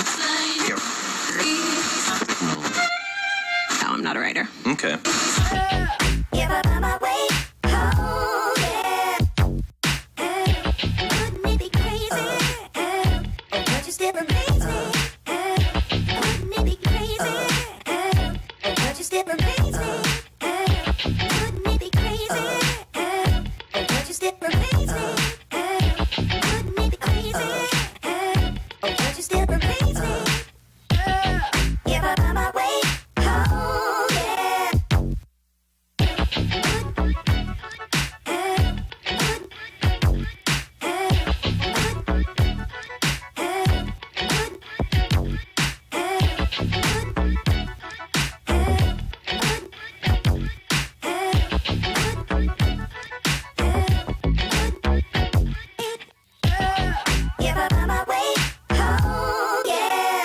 write? Here. No, I'm not a writer. Okay. Give up on my way home, yeah. Wouldn't it be crazy? Oh, but you still amaze me. Wouldn't it be crazy? Oh, but you still amaze me. Wouldn't it be crazy? Oh, but you still amaze me. Wouldn't it be crazy? Oh, but you still amaze me. Give up on my way home, yeah. Give up on my way home, yeah.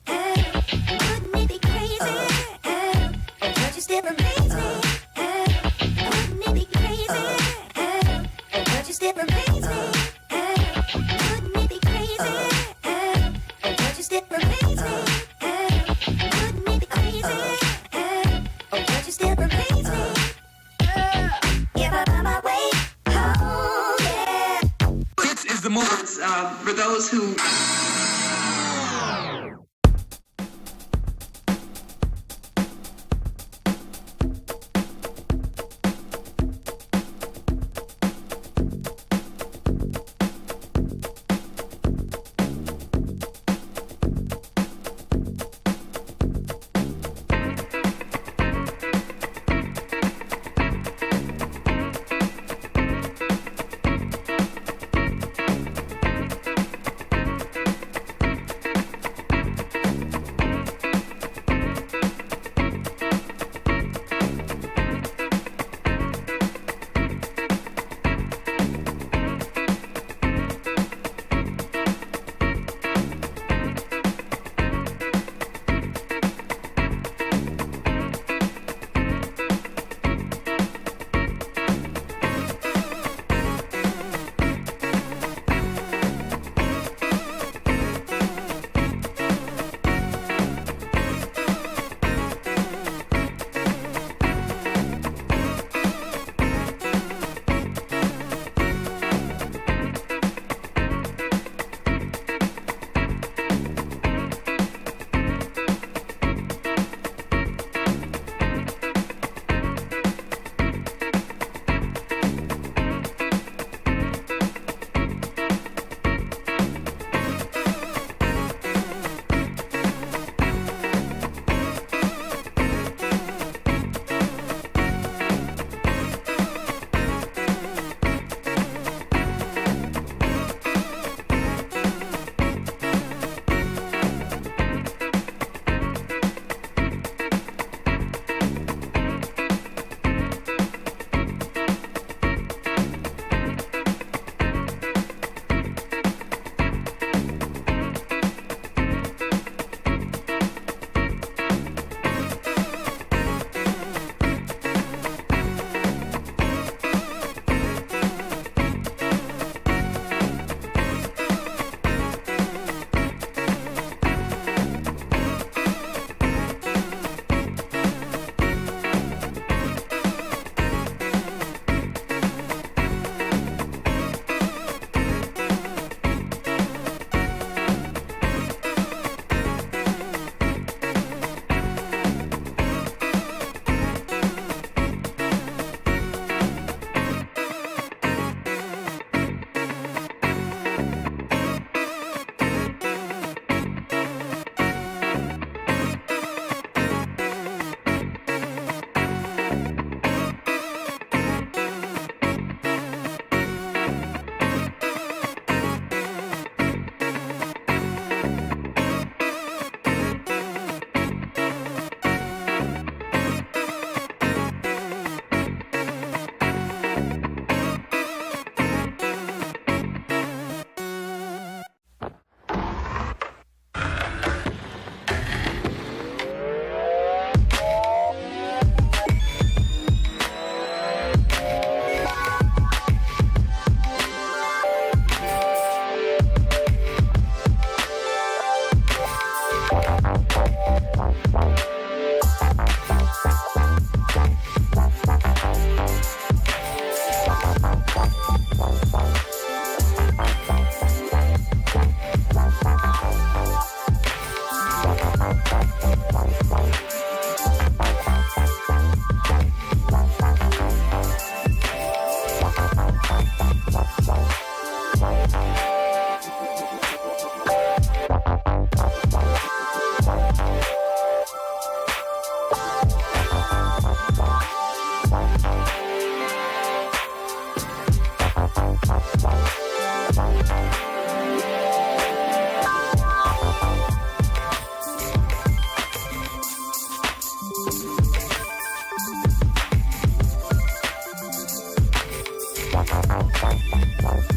Wouldn't it be crazy? Oh, but you still amaze me. Wouldn't it be crazy? Oh, but you still amaze me. Wouldn't it be crazy? Oh, but you still amaze me. Wouldn't it be crazy? Oh, but you still amaze me. Give up on my way home, yeah. This is the movie for those who.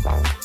Bye.